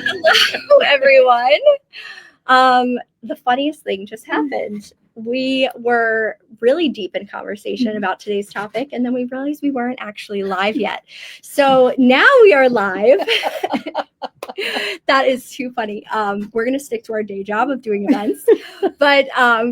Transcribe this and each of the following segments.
Hello, everyone. The funniest thing just happened. We were really deep in conversation about today's topic, and then we realized we weren't actually live yet. So now we are live. That is too funny. We're going to stick to our day job of doing events, but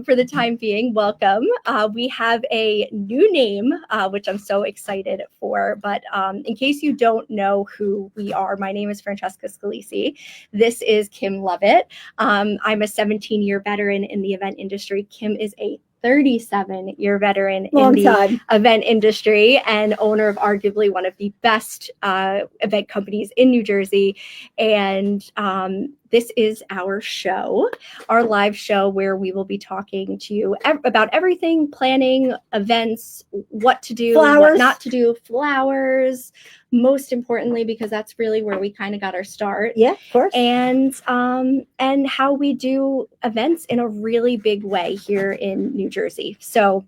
for the time being, welcome. We have a new name, which I'm so excited for. But in case you don't know who we are, my name is Francesca Scalisi. This is Kim Lovett. I'm a 17-year veteran in the event industry. Kim is a 37-year veteran in the event industry and owner of arguably one of the best event companies in New Jersey. And this is our show, our live show, where we will be talking to you about everything, planning, events, what to do, what not to do, flowers, most importantly, because that's really where we kind of got our start. Yeah, of course. And how we do events in a really big way here in New Jersey. So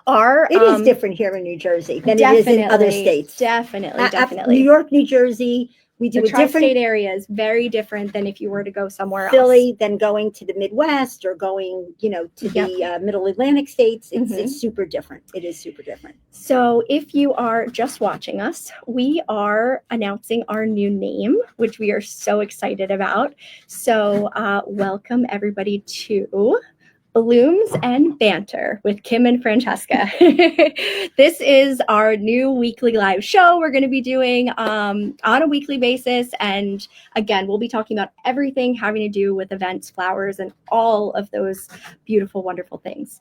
it is different here in New Jersey than it is in other states. Definitely. New York, New Jersey, we do the a different tri-state area is very different than if you were to go somewhere Philly, else. Than going to the Midwest or going, to the Middle Atlantic states. It's super different. It is super different. So if you are just watching us, we are announcing our new name, which we are so excited about. So welcome everybody to BLOOMS and BANTER with Kim and Francesca. This is our new weekly live show we're going to be doing on a weekly basis. And again, we'll be talking about everything having to do with events, flowers, and all of those beautiful, wonderful things.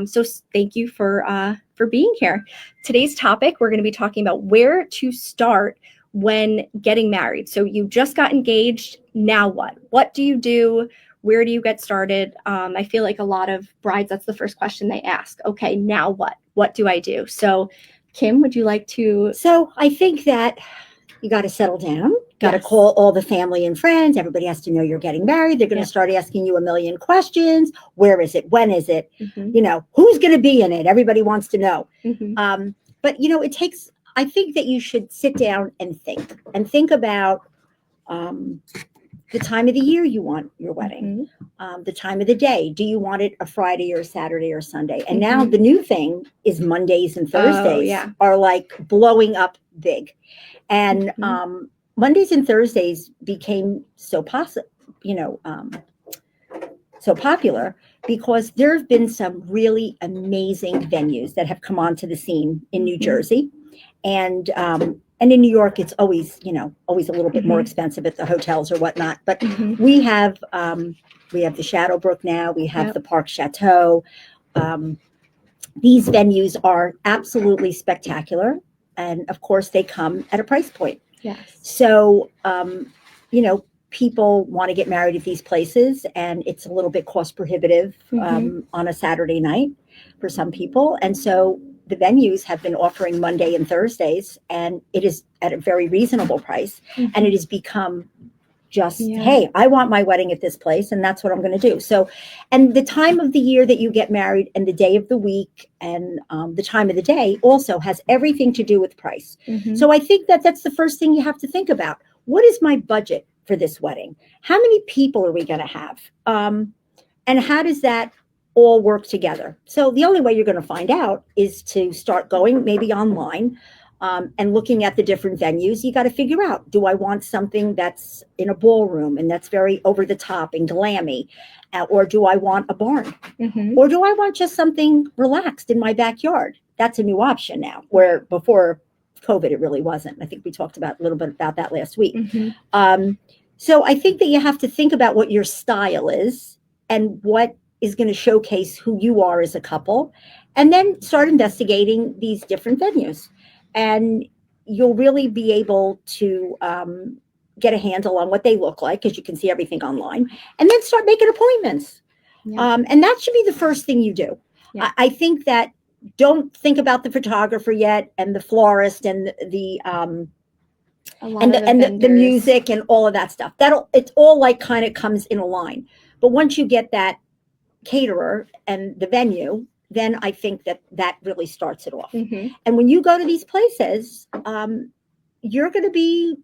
So thank you for being here. Today's topic, we're going to be talking about where to start when getting married. So you just got engaged. Now what? What do you do? Where do you get started? I feel like a lot of brides, that's the first question they ask. Okay, now what? What do I do? So, Kim, would you like to? So I think that you got to settle down, got to call all the family and friends. Everybody has to know you're getting married. They're going to start asking you a million questions. Where is it? When is it? Who's going to be in it? Everybody wants to know. But, it takes, I think that you should sit down and think about the time of the year you want your wedding, the time of the day. Do you want it a Friday or a Saturday or Sunday? And now the new thing is Mondays and Thursdays are like blowing up big. And Mondays and Thursdays became so popular because there have been some really amazing venues that have come onto the scene in New Jersey. And in New York, it's always, always a little bit more expensive at the hotels or whatnot. But we have the Shadowbrook now. We have the Park Chateau. These venues are absolutely spectacular. And of course, they come at a price point. Yes. So, people want to get married at these places, and it's a little bit cost prohibitive on a Saturday night for some people. And so the venues have been offering Monday and Thursdays, and it is at a very reasonable price. And it has become just, hey, I want my wedding at this place, and that's what I'm going to do. So, and the time of the year that you get married and the day of the week and the time of the day also has everything to do with price. So I think that that's the first thing you have to think about. What is my budget for this wedding? How many people are we going to have? And how does that all work together? So the only way you're going to find out is to start going maybe online and looking at the different venues. You got to figure out, do I want something that's in a ballroom and that's very over the top and glammy? Or do I want a barn? Or do I want just something relaxed in my backyard? That's a new option now, where before COVID, it really wasn't. I think we talked about a little bit about that last week. So I think that you have to think about what your style is and what is going to showcase who you are as a couple, and then start investigating these different venues. And you'll really be able to get a handle on what they look like, because you can see everything online, and then start making appointments. And that should be the first thing you do. I think that don't think about the photographer yet, and the florist, and the music and all of that stuff. It's all like kind of comes in a line. But once you get that caterer and the venue, then I think that really starts it off. And when you go to these places, you're going to be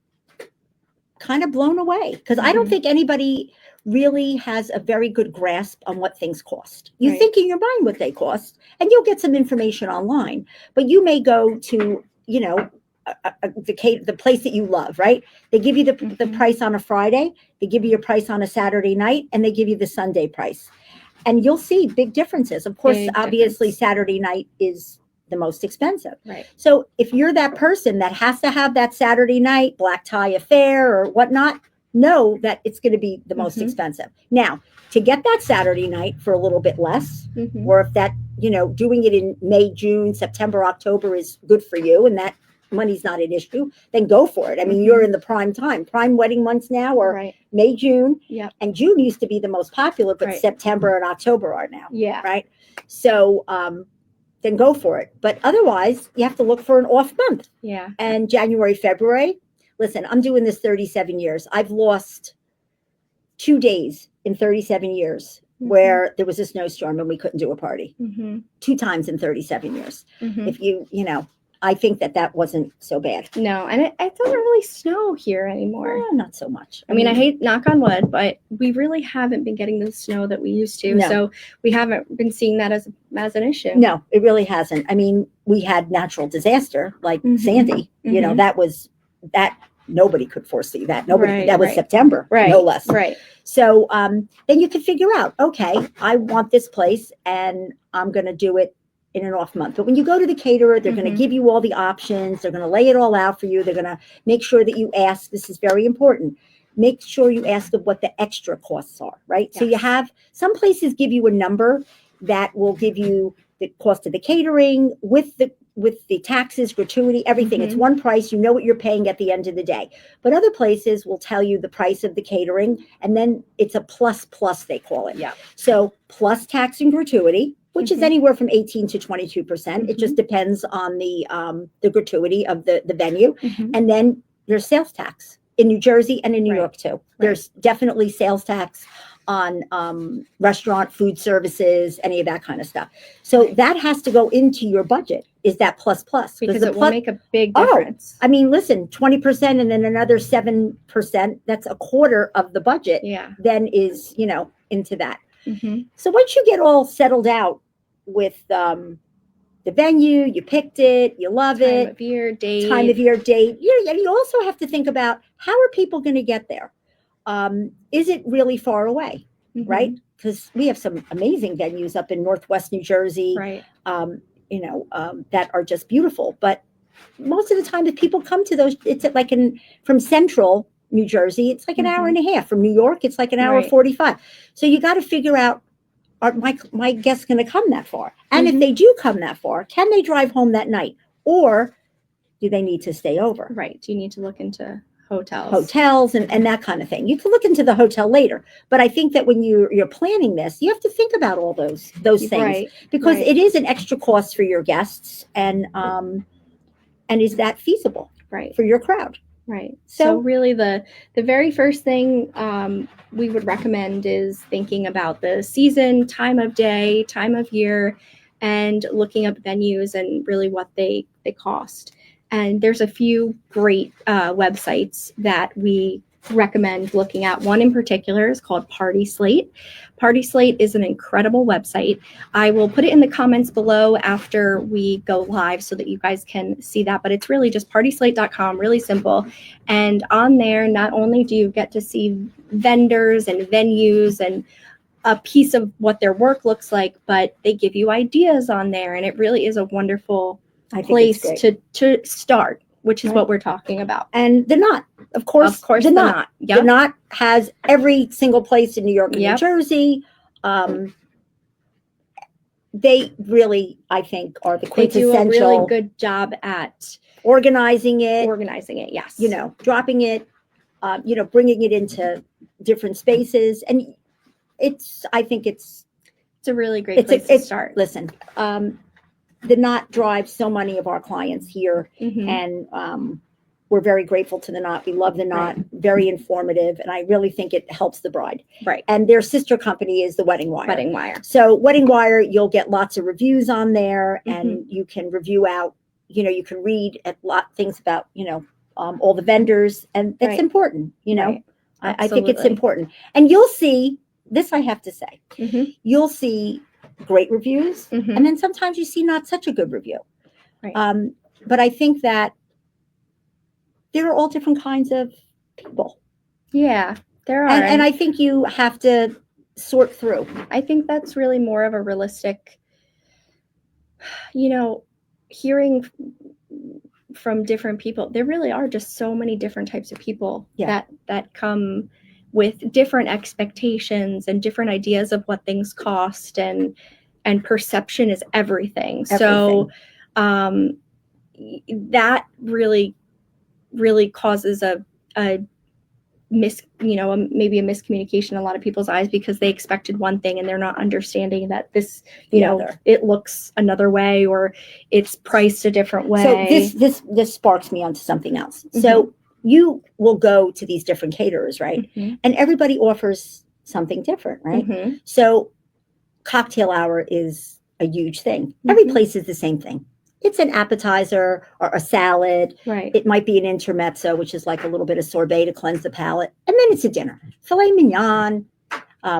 kind of blown away because I don't think anybody really has a very good grasp on what things cost. You think in your mind what they cost, and you'll get some information online, but you may go to, you know, the place that you love, right? They give you the price on a Friday, they give you your price on a Saturday night, and they give you the Sunday price. And you'll see big differences. Of course, obviously Saturday night is the most expensive. Right. So if you're that person that has to have that Saturday night black tie affair or whatnot, know that it's going to be the most expensive. Now, to get that Saturday night for a little bit less, or if that, you know, doing it in May, June, September, October is good for you and that money's not an issue, then go for it. I mean, you're in the prime time, prime wedding months now, or May, June. And June used to be the most popular, but September and October are now. Right. So, then go for it. But otherwise, you have to look for an off month. And January, February, listen, I'm doing this 37 years. I've lost 2 days in 37 years where there was a snowstorm and we couldn't do a party. 2 times in 37 years. If you know, I think that wasn't so bad. No, and it doesn't really snow here anymore. Well, not so much. I mean, I hate knock on wood, but we really haven't been getting the snow that we used to. No. So we haven't been seeing that as an issue. No, it really hasn't. I mean, we had natural disaster like Sandy. You know, that nobody could foresee that. Nobody. That was September, no less. So then you can figure out, okay, I want this place and I'm going to do it in an off month. But when you go to the caterer, they're going to give you all the options. They're going to lay it all out for you. They're going to make sure that you ask. This is very important. Make sure you ask them what the extra costs are, right? So you have, some places give you a number that will give you the cost of the catering with the taxes, gratuity, everything. It's one price. You know what you're paying at the end of the day. But other places will tell you the price of the catering, and then it's a plus they call it. So plus tax and gratuity, which is anywhere from 18 to 22%. It just depends on the gratuity of the venue. And then there's sales tax in New Jersey and in New York too. There's definitely sales tax on restaurant, food services, any of that kind of stuff. So that has to go into your budget. Is that plus? Because it will make a big difference. I mean, listen, 20% and then another 7%, that's a quarter of the budget. Then is, you know, into that. So once you get all settled out with the venue, you picked it, you love it. Time of year, date. You also have to think about, how are people going to get there? Is it really far away, right? Because we have some amazing venues up in Northwest New Jersey, you know, that are just beautiful. But most of the time, if people come to those, it's like from Central New Jersey, it's like an hour and a half. From New York, it's like an hour 45. So you got to figure out, are my guests going to come that far? And if they do come that far, can they drive home that night? Or do they need to stay over? Do you need to look into hotels and that kind of thing? You can look into the hotel later. But I think that when you're planning this, you have to think about all those things. Because it is an extra cost for your guests. And is that feasible for your crowd? So really the very first thing we would recommend is thinking about the season, time of day, time of year, and looking up venues and really what they cost. And there's a few great websites that we recommend looking at. One in particular is called Party Slate. Party Slate is an incredible website. I will put it in the comments below after we go live so that you guys can see that, but it's really just partyslate.com, really simple. And on there, not only do you get to see vendors and venues and a piece of what their work looks like, but they give you ideas on there, and it really is a wonderful place to start, which is what we're talking about. And the Knot, of course the Knot. The Knot has every single place in New York and New Jersey. They really, I think, are the quintessential. They do a really good job at organizing it. Yes. You know, dropping it, you know, bringing it into different spaces. And I think it's a really great place to start. Listen, the Knot drives so many of our clients here, and we're very grateful to the Knot. We love the Knot, very informative, and I really think it helps the bride. And their sister company is the Wedding Wire. So Wedding Wire, you'll get lots of reviews on there, and you can review out, you know, you can read things about, you know, all the vendors, and that's Right. important, you know. Right. I think it's Absolutely. important. And you'll see, this I have to say, Mhm. you'll see great reviews, Mhm. and then sometimes you see not such a good review. Right. But I think that there are all different kinds of people. Yeah, there are. And I think you have to sort through. I think that's really more of a realistic, you know, hearing from different people. There really are just so many different types of people that come with different expectations and different ideas of what things cost, and perception is everything. So that really causes a maybe a miscommunication in a lot of people's eyes, because they expected one thing and they're not understanding that this, it looks another way, or it's priced a different way. So this sparks me onto something else. Mm-hmm. So you will go to these different caterers, right? Mm-hmm. And everybody offers something different, right? Mm-hmm. So cocktail hour is a huge thing. Mm-hmm. Every place is the same thing. It's an appetizer or a salad. Right. It might be an intermezzo, which is like a little bit of sorbet to cleanse the palate. And then it's a dinner. Filet mignon,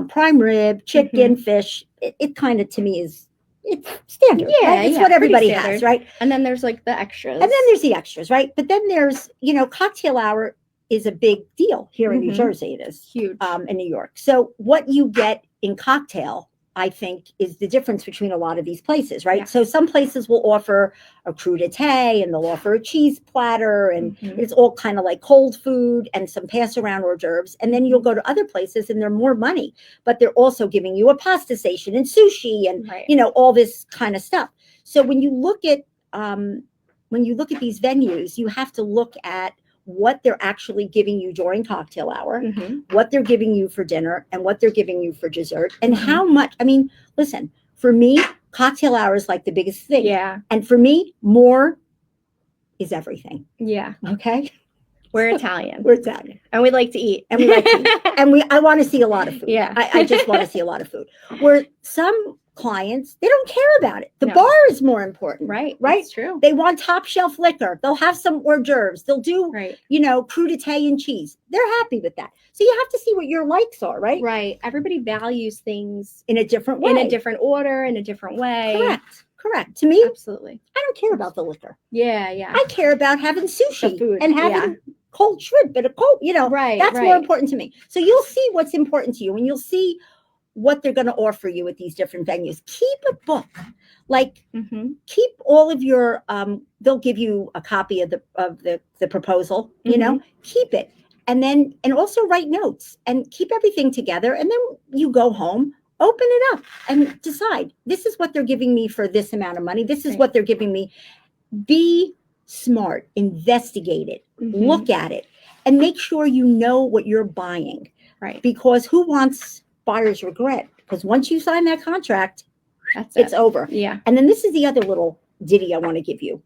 prime rib, chicken, mm-hmm. fish. It kind of, to me, it's standard. Yeah, right? It's what everybody has, right? And then there's like the extras. And then there's the extras, right? But then there's, cocktail hour is a big deal here in New Jersey. It is huge. In New York. So what you get in cocktail, I think, is the difference between a lot of these places, right? Yeah. So some places will offer a crudité, and they'll offer a cheese platter, and it's all kind of like cold food and some pass around hors d'oeuvres. And then you'll go to other places and they're more money, but they're also giving you a pasta station and sushi and all this kind of stuff. So when you look at these venues, you have to look at what they're actually giving you during cocktail hour, what they're giving you for dinner, and what they're giving you for dessert, and how much. I mean, listen, for me, cocktail hour is like the biggest thing. Yeah. And for me, more is everything. Yeah. Okay. We're Italian. We're Italian. And we like to eat. And we like to eat. And I want to see a lot of food. Yeah. I just want to see a lot of food. Where some clients, they don't care about it. The bar is more important. Right. Right. That's true. They want top shelf liquor. They'll have some hors d'oeuvres. They'll do, crudité and cheese. They're happy with that. So you have to see what your likes are, right? Right. Everybody values things in a different way. In a different order, in a different way. Correct. To me, absolutely. I don't care about the liquor. Yeah. I care about having sushi and having cold shrimp and a cold, that's more important to me. So you'll see what's important to you, and you'll see what they're going to offer you at these different venues. Keep a book, like keep all of your. They'll give you a copy of the proposal. Keep it, and also write notes and keep everything together. And then you go home, open it up, and decide, this is what they're giving me for this amount of money. This is what they're giving me. Be smart, investigate it, look at it, and make sure you know what you're buying. Right. Because who wants buyer's regret? Because once you sign that contract, it's over. Yeah. And then this is the other little ditty I want to give you.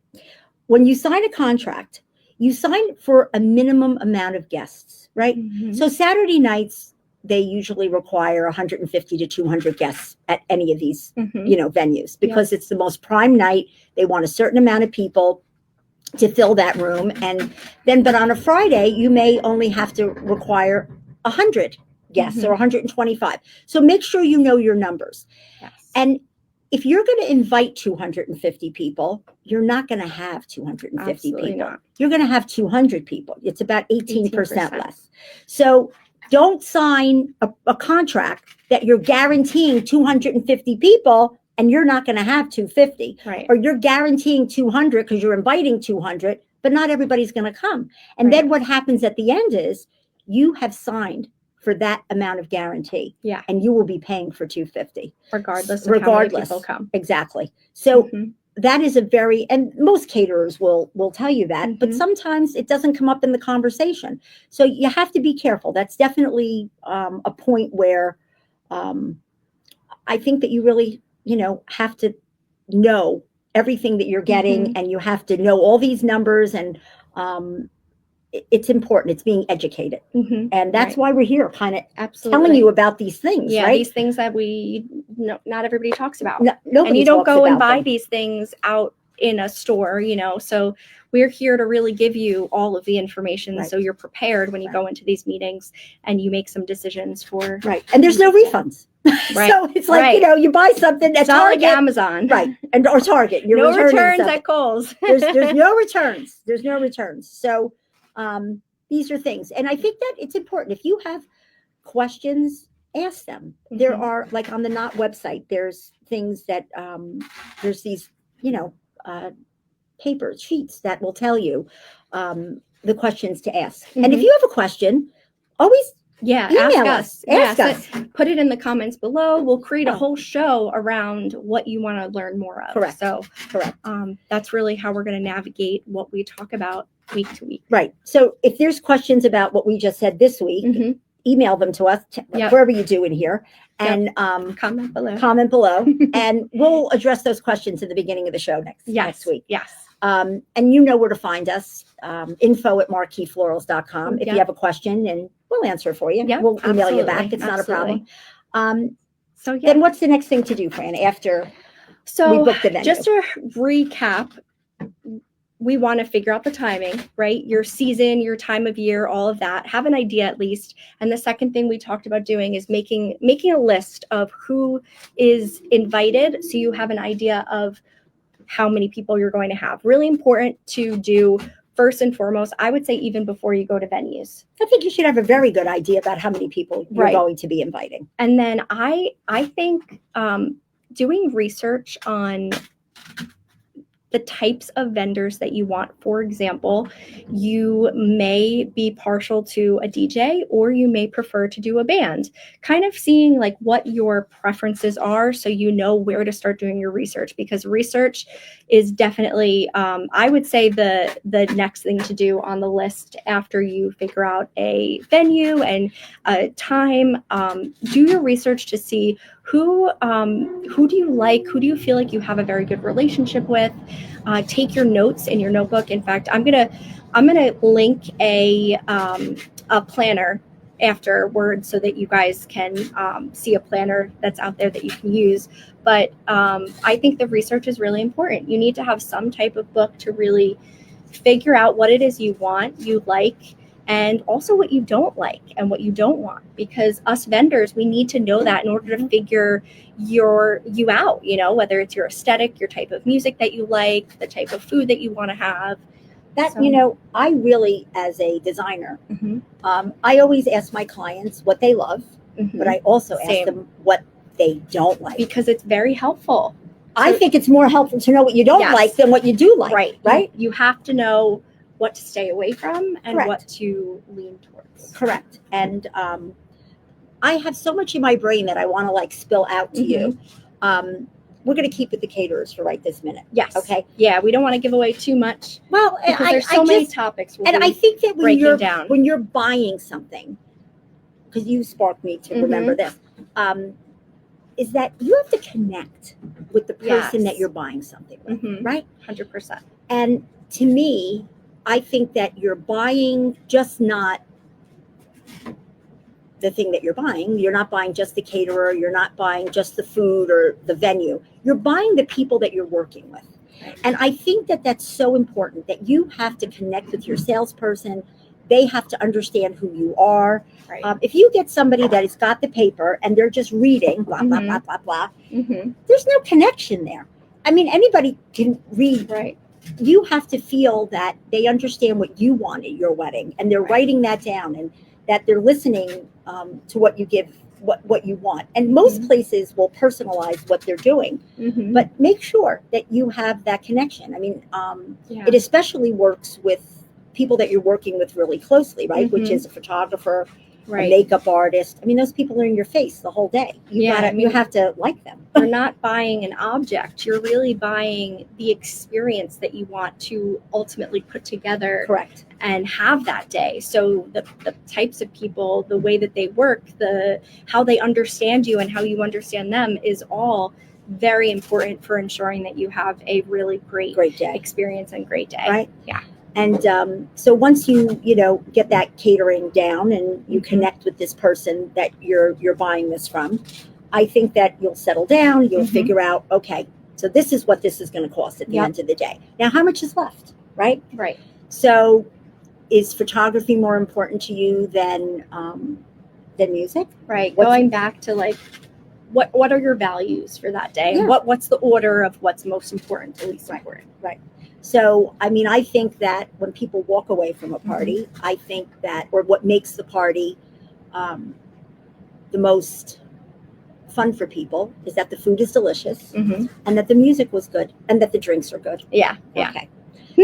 When you sign a contract, you sign for a minimum amount of guests, right? So Saturday nights, they usually require 150 to 200 guests at any of these, venues, because it's the most prime night. They want a certain amount of people to fill that room. And then, but on a Friday, you may only have to require 100 guests or 125. So make sure you know your numbers. Yes. And if you're going to invite 250 people, you're not going to have 250 Absolutely people. Not. You're going to have 200 people. It's about 18% less. So don't sign a contract that you're guaranteeing 250 people and you're not going to have 250. Right. Or you're guaranteeing 200 because you're inviting 200, but not everybody's going to come. And then what happens at the end is you have signed for that amount of guarantee. Yeah. And you will be paying for 250. Regardless of how many people come. Exactly. So that is and most caterers will tell you that, but sometimes it doesn't come up in the conversation. So you have to be careful. That's definitely a point where I think that you really, have to know everything that you're getting, and you have to know all these numbers, and it's important. It's being educated. And that's why we're here, kind of telling you about these things, right? These things that not everybody talks about. Nobody and you don't talks go and buy them. these things out in a store, so we're here to really give you all of the information, Right. so you're prepared when you Right. go into these meetings and you make some decisions for. Right. And there's no refunds. Right. So it's like, Right. you know, you buy something at It's not like Target. Amazon. Right. And or Target. You're No returning returns something. at Kohl's. There's no returns. There's no returns. So these are things. And I think that it's important. If you have questions, ask them. There Mhm. are, like on the Knot website, there's things that there's these, you know, papers, sheets that will tell you the questions to ask. And if Mhm. you have a question, always Yeah, email ask us. us. Ask Yeah, us. put it in the comments below. We'll create a Oh. whole show around what you want to learn more of. Correct. So Correct. that's really how we're going to navigate what we talk about week to week. Right. So if there's questions about what we just said this week, Mhm. email them to us, Yep. wherever you do in here, and Comment below. comment below, and we'll address those questions at the beginning of the show next week. Yes. And you know where to find us, info@marqueeflorals.com. If Yep. you have a question, and we'll answer for you. Yep, We'll email you back. absolutely, It's not a problem. So yeah. Then what's the next thing to do, Fran, after So we book the venue? just to recap, we want to figure out the timing, right? Your season, your time of year, all of that. Have an idea at least. And the second thing we talked about doing is making a list of who is invited, so you have an idea of how many people you're going to have. Really important to do first and foremost, I would say, even before you go to venues. I think you should have a very good idea about how many people you're Right. going to be inviting. And then I think doing research on the types of vendors that you want. For example, you may be partial to a DJ, or you may prefer to do a band. Kind of seeing like what your preferences are, so you know where to start doing your research, because research is definitely, I would say, the next thing to do on the list after you figure out a venue and a time. Do your research to see who do you like, who do you feel like you have a very good relationship with. Take your notes in your notebook. In fact, I'm gonna link a planner afterwards, so that you guys can see a planner that's out there that you can use. But I think the research is really important. You need to have some type of book to really figure out what it is you want, you like, and also what you don't like and what you don't want, because us vendors, we need to know that in order to figure you out, you know, whether it's your aesthetic, your type of music that you like, the type of food that you want to have. That, you know, I really, as a designer, I always ask my clients what they love, but I also ask them what they don't like, because it's very helpful. I think it's more helpful to know what you don't like than what you do like. Right. You have to know what to stay away from and Correct. what to lean towards. Correct. And I have so much in my brain that I want to like spill out to you. We're going to keep with the caterers for right this minute. Yes. Okay. Yeah, we don't want to give away too much. Well, because there's so many topics. And I think that when when you're buying something, because you sparked me to remember this, is that you have to connect with the person that you're buying something with, right? 100%. And to me, I think that you're buying just not the thing that you're buying. You're not buying just the caterer. You're not buying just the food or the venue. You're buying the people that you're working with. And I think that that's so important, that you have to connect with your salesperson. They have to understand who you are. Right. If you get somebody that has got the paper and they're just reading, blah, blah, blah, blah, blah, there's no connection there. I mean, anybody can read. Right. You have to feel that they understand what you want at your wedding, and they're writing that down, and that they're listening to what you give, what you want. And most places will personalize what they're doing, but make sure that you have that connection. I mean, it especially works with people that you're working with really closely, right? Which is a photographer, a makeup artist. I mean, those people are in your face the whole day. You have to like them. You're not buying an object. You're really buying the experience that you want to ultimately put together. Correct. And have that day. So the types of people, the way that they work, how they understand you and how you understand them is all very important for ensuring that you have a really great day experience and great day. Right. Yeah. And so once you get that catering down and you connect with this person that you're buying this from, I think that you'll settle down. You'll figure out, okay, so this is what this is going to cost at the end of the day. Now, how much is left? right? Right. So is photography more important to you than music? Right. What's- Going back to like, what are your values for that day? Yeah. And what's the order of what's most important to least important? Right. So, I mean, I think that when people walk away from a party, I think that, or what makes the party the most fun for people is that the food is delicious Mm-hmm. and that the music was good and that the drinks are good. Yeah. Yeah. Okay.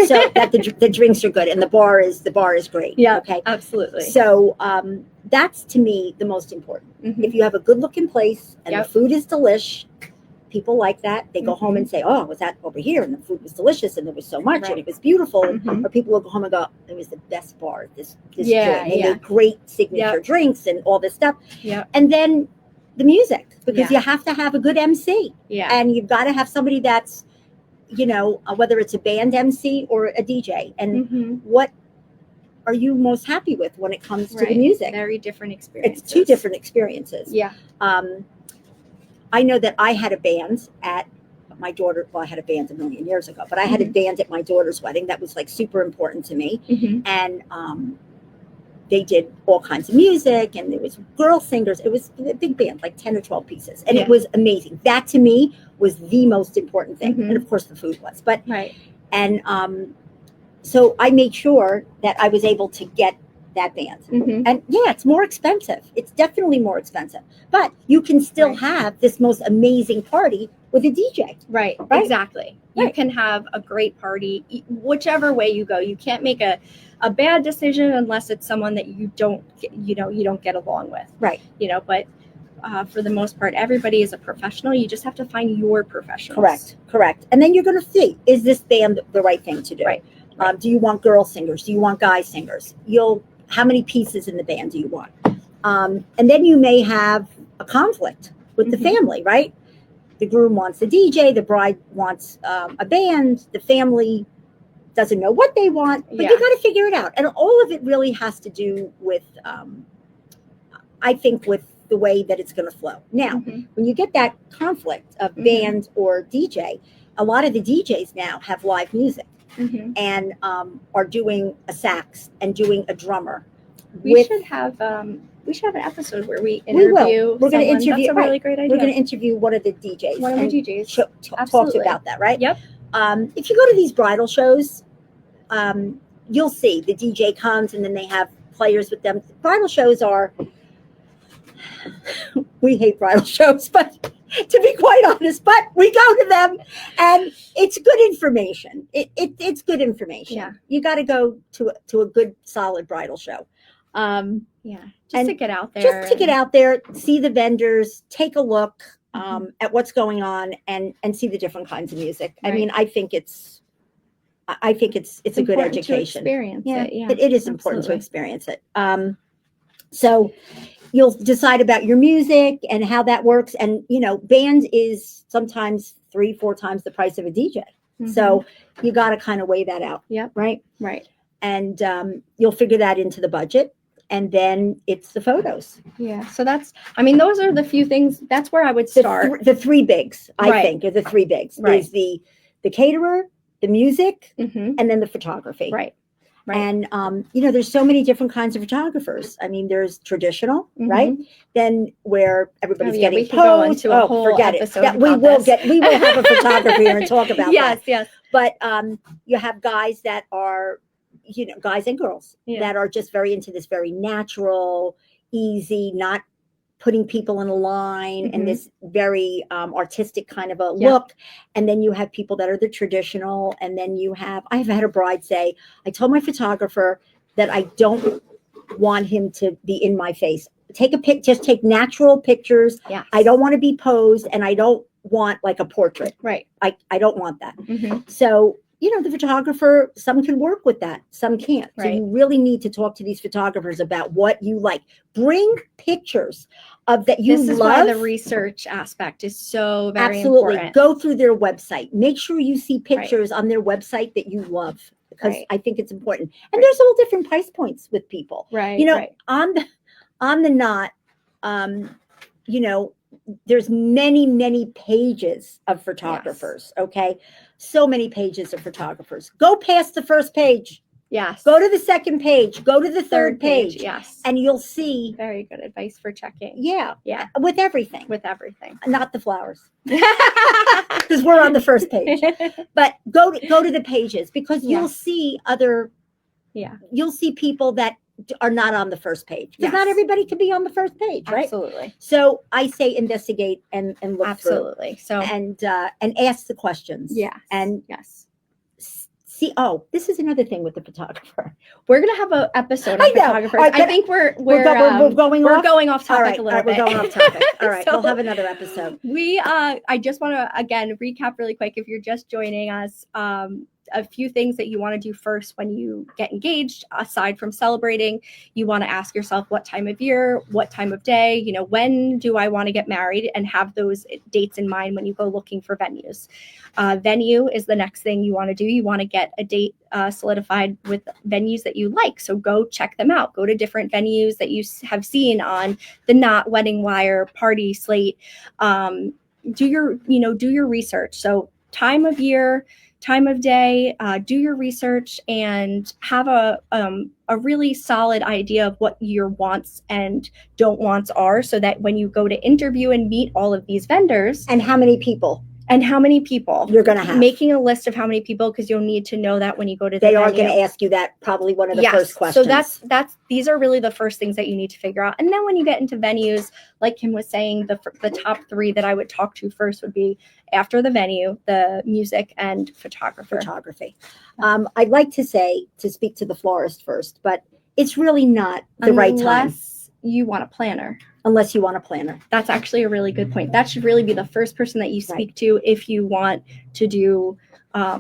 So that the drinks are good and the bar is great. Yeah. Okay. Absolutely. So that's to me the most important. Mm-hmm. If you have a good looking place and Yep. the food is delish, people like that. They go home and say, "Oh, I was that over here and the food was delicious and there was so much and it was beautiful." Mhm. Or people will go home and go, "It was the best bar. This Yeah, joint. They yeah. made great signature drinks and all this stuff." Yeah. And then the music, because Yeah. you have to have a good MC. Yeah. And you've got to have somebody that's, whether it's a band MC or a DJ. And Mm-hmm. what are you most happy with when it comes to the music? Very different experiences. It's two different experiences. Yeah. I know that I had a band at my daughter. Well, I had a band a million years ago, but I had a band at my daughter's wedding that was like super important to me. Mm-hmm. And they did all kinds of music, and there was girl singers. It was a big band, like 10 or 12 pieces, and it was amazing. That to me was the most important thing, and of course the food was. But and so I made sure that I was able to get that band. Mm-hmm. And yeah, it's more expensive. It's definitely more expensive. But you can still have this most amazing party with a DJ. Right. Exactly. Right. You can have a great party whichever way you go. You can't make a bad decision unless it's someone that you don't get along with. Right. But for the most part, everybody is a professional. You just have to find your professionals. Correct. And then you're going to see, is this band the right thing to do? Right. Do you want girl singers? Do you want guy singers? How many pieces in the band do you want? And then you may have a conflict with the family, right? The groom wants a DJ, the bride wants a band, the family doesn't know what they want, but you got to figure it out. And all of it really has to do with, I think, with the way that it's going to flow. Now, when you get that conflict of band or DJ, a lot of the DJs now have live music. And are doing a sax and doing a drummer. We should have an episode where we interview. We're going to interview. That's a really great idea. We're going to interview one of the DJs. One of the DJs. Talk about that, right? Yep. If you go to these bridal shows, you'll see the DJ comes and then they have players with them. Bridal shows are. We hate bridal shows, but to be quite honest, but we go to them and it's good information. It's good information. Yeah. You got to go to a good, solid bridal show. Just to get out there. Just to get out there, see the vendors, take a look at what's going on and see the different kinds of music. Right. I mean, I think it's a good education. To experience it. Yeah. It is important to experience it. So you'll decide about your music and how that works. And, band is sometimes 3-4 times the price of a DJ. So you got to kind of weigh that out. Yep. Right. And you'll figure that into the budget. And then it's the photos. Yeah. So those are the few things. That's where I would start. The three bigs, I think, are the three bigs. Right. Is the caterer, the music, and then the photography. Right. And, there's so many different kinds of photographers. I mean, there's traditional, right? Then where everybody's getting posed. Forget it. We will have a photographer here and talk about that. Yes. But you have guys that are, guys and girls that are just very into this very natural, easy, not putting people in a line and this very artistic kind of a look. And then you have people that are the traditional. And then I've had a bride say, I told my photographer that I don't want him to be in my face. Just take natural pictures. Yes. I don't want to be posed and I don't want like a portrait. Right. I don't want that. So, the photographer, some can work with that, some can't. Right. So you really need to talk to these photographers about what you like. Bring pictures of that you love. This is why the research aspect is so very important. Go through their website. Make sure you see pictures on their website that you love, because I think it's important. And there's all different price points with people. Right. On the knot, there's many pages of photographers. Okay. So many pages of photographers. Go past the first page. Yes. Go to the second page. Go to the third page. Yes. And you'll see. Very good advice for checking. Yeah. Yeah. With everything. With everything. Not the flowers. Because we're on the first page. But go to the pages, because you'll see other. Yeah. You'll see people that are not on the first page. Because not everybody can be on the first page, right? Absolutely. So I say investigate and look Absolutely. through. So and ask the questions. Yeah. And see, this is another thing with the photographer. We're gonna have an episode on photographers. I think we're going off topic a little bit. We're going off topic. All right, so we'll have another episode. I just want to again recap really quick. If you're just joining us, a few things that you want to do first when you get engaged, aside from celebrating, you want to ask yourself what time of year, what time of day, when do I want to get married, and have those dates in mind when you go looking for venues. Venue is the next thing you want to do. You want to get a date solidified with venues that you like. So go check them out. Go to different venues that you have seen on the Knot, Wedding Wire, Party Slate. Do your research. So time of year, time of day, do your research, and have a really solid idea of what your wants and don't wants are, so that when you go to interview and meet all of these vendors, and how many people you're going to have, making a list of how many people, because you'll need to know that when you go to the venue. Are going to ask you that, probably one of the first questions. So these are really the first things that you need to figure out. And then when you get into venues, like Kim was saying, the top three that I would talk to first would be, after the venue, the music, and photography. I'd like to speak to the florist first, but it's really not the right time. Unless you want a planner. That's actually a really good point. That should really be the first person that you speak to if you want to do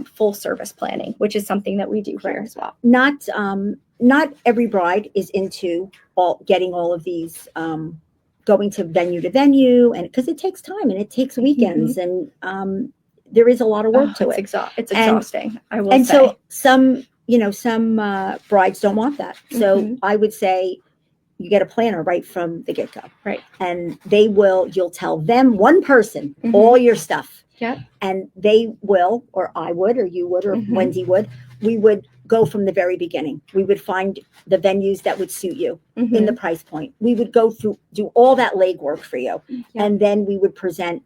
full service planning, which is something that we do here as well. Not every bride is into getting all of these, going to venue, and because it takes time and it takes weekends, and there is a lot of work to it. It's exhausting. I will say. And so some brides don't want that. So I would say, you get a planner right from the get-go. Right. And you'll tell them, one person, all your stuff. Yeah. And they will, or I would, or you would, or Wendy would, we would go from the very beginning. We would find the venues that would suit you in the price point. We would go through, do all that legwork for you. Yeah. And then we would present,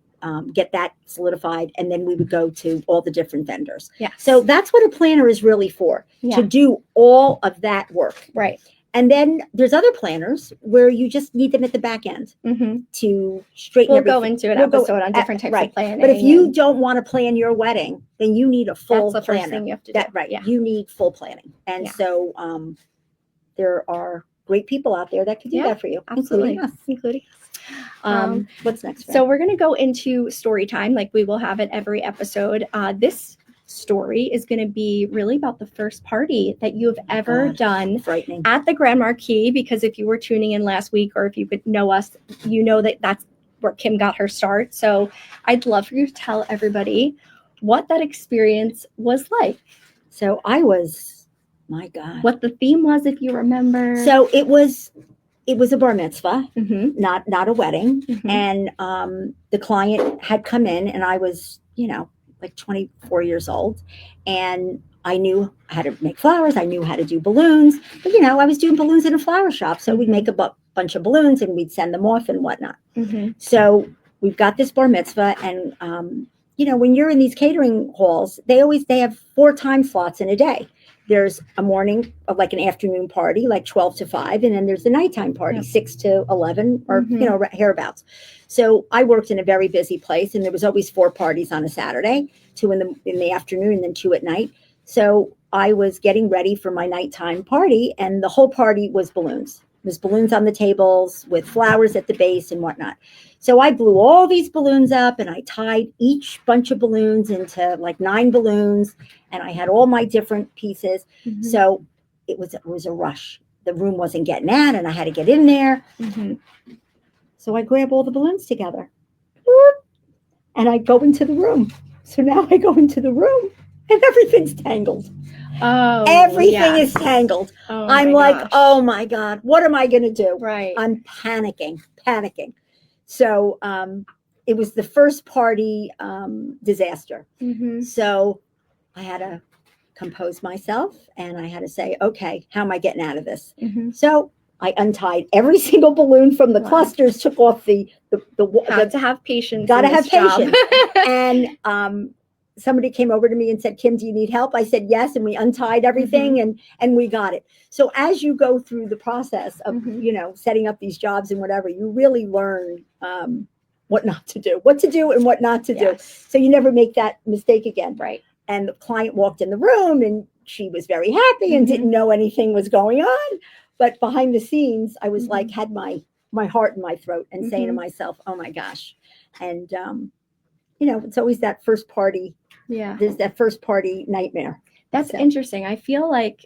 get that solidified, and then we would go to all the different vendors. Yeah. So that's what a planner is really for, to do all of that work. Right. And then there's other planners where you just need them at the back end to straighten everything. We'll go into an episode on different types of planning. But if you don't want to plan your wedding, then you need a full planner. That's the first thing you have to do. Right. Yeah. You need full planning. And so there are great people out there that can do that for you. Absolutely. Including us. What's next? So we're going to go into story time, like we will have it every episode. This story is going to be really about the first party that you have ever done at the Grand Marquis, because if you were tuning in last week, or if you could know us, you know that that's where Kim got her start. So I'd love for you to tell everybody what that experience was like. So I was, my God, what the theme was, if you remember. So it was a bar mitzvah, not a wedding. And the client had come in, and I was, like 24 years old, and I knew how to make flowers. I knew how to do balloons, but I was doing balloons in a flower shop. So we'd make a bunch of balloons and we'd send them off and whatnot. So we've got this bar mitzvah, and when you're in these catering halls, they have 4 time slots in a day. There's a morning, like an afternoon party, like 12 to 5. And then there's the nighttime party, 6 to 11, or, hereabouts. So I worked in a very busy place, and there was always 4 parties on a Saturday, 2 in the afternoon and then 2 at night. So I was getting ready for my nighttime party, and the whole party was balloons. There's balloons on the tables with flowers at the base and whatnot. So I blew all these balloons up, and I tied each bunch of balloons into like 9 balloons, and I had all my different pieces. So it was a rush. The room wasn't getting out, and I had to get in there. So I grab all the balloons together, and I go into the room. So now I go into the room, and everything's tangled. Everything is tangled. I'm like, oh my God, what am I going to do? Right. I'm panicking. So it was the first party disaster. Mm-hmm. So I had to compose myself and I had to say, okay, how am I getting out of this? Mm-hmm. So I untied every single balloon from the Wow. clusters, took off the Have to have patience. gotta in have this job. patience. And somebody came over to me and said, Kim, do you need help? I said, yes. And we untied everything and we got it. So as you go through the process of, you know, setting up these jobs and whatever, you really learn what not to do, what to do and what not to do. So you never make that mistake again. Right. And the client walked in the room and she was very happy and didn't know anything was going on. But behind the scenes, I was like, had my heart in my throat and saying to myself, oh my gosh. And, you know, it's always that first party. Yeah. There's that first party nightmare. That's interesting. I feel like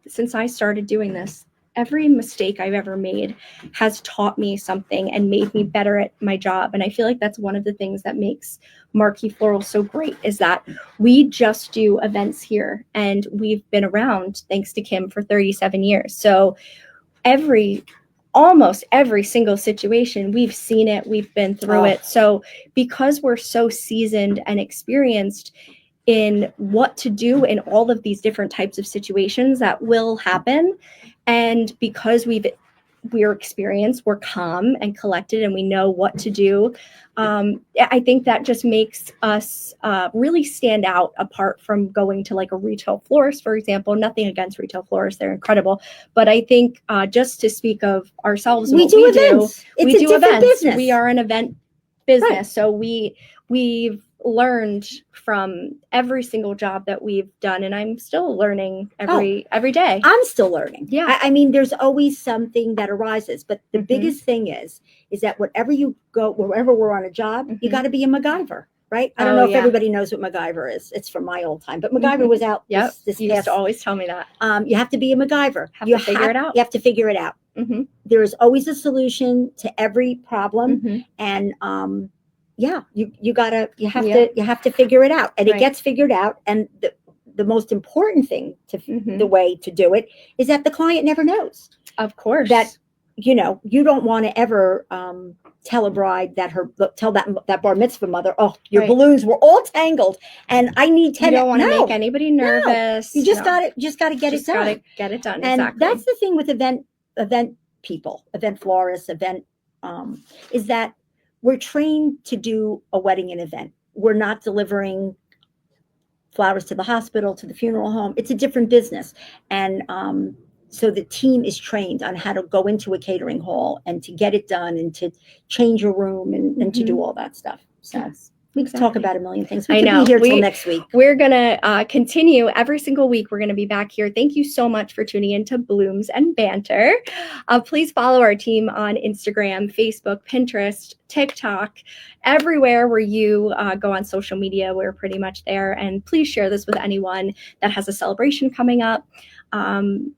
since I started doing this, every mistake I've ever made has taught me something and made me better at my job. And I feel like that's one of the things that makes Marquee Floral so great, is that we just do events here and we've been around, thanks to Kim, for 37 years. So almost every single situation, we've seen it, we've been through it. So because we're so seasoned and experienced in what to do in all of these different types of situations that will happen, and because we're experienced, we're calm and collected, and we know what to do, I think that just makes us really stand out apart from going to like a retail florist, for example. Nothing against retail florists, they're incredible. But I think just to speak of ourselves, we do events. We do events. Business. We are an event business. Right. So we've learned from every single job that we've done, and I'm still learning every day. I'm still learning. Yeah. I mean, there's always something that arises, but the biggest thing is that wherever we're on a job, you got to be a MacGyver, right? I don't know if everybody knows what MacGyver is. It's from my old time, but MacGyver was out. Yep. You used to always tell me that. You have to be a MacGyver. You have to figure it out. You have to figure it out. There is always a solution to every problem, and you have to figure it out, and it gets figured out. And the most important thing the way to do it is that the client never knows. Of course. That, you know, you don't want to ever tell a bride tell that bar mitzvah mother, oh, your balloons were all tangled and I need 10. You don't want to make anybody nervous. You just got to get it done. Gotta get it done. And exactly. that's the thing with event people, event florists, is that we're trained to do a wedding and event. We're not delivering flowers to the hospital, to the funeral home. It's a different business. And so the team is trained on how to go into a catering hall and to get it done and to change a room and to do all that stuff. So we can talk about a million things. We can be here till next week. We're going to continue every single week. We're going to be back here. Thank you so much for tuning in to Blooms and Banter. Please follow our team on Instagram, Facebook, Pinterest, TikTok, everywhere where you go on social media. We're pretty much there. And please share this with anyone that has a celebration coming up.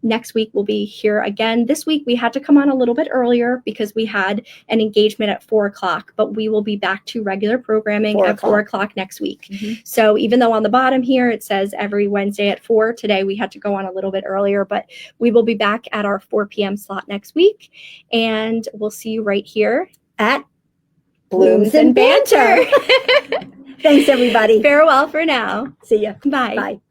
Next week we'll be here again. This week we had to come on a little bit earlier because we had an engagement at 4:00, but we will be back to regular programming at 4:00 next week. So even though on the bottom here it says every Wednesday at 4, today we had to go on a little bit earlier, but we will be back at our 4 p.m. slot next week, and we'll see you right here at Blooms and Banter. Thanks, everybody. Farewell for now. See ya. Bye. Bye.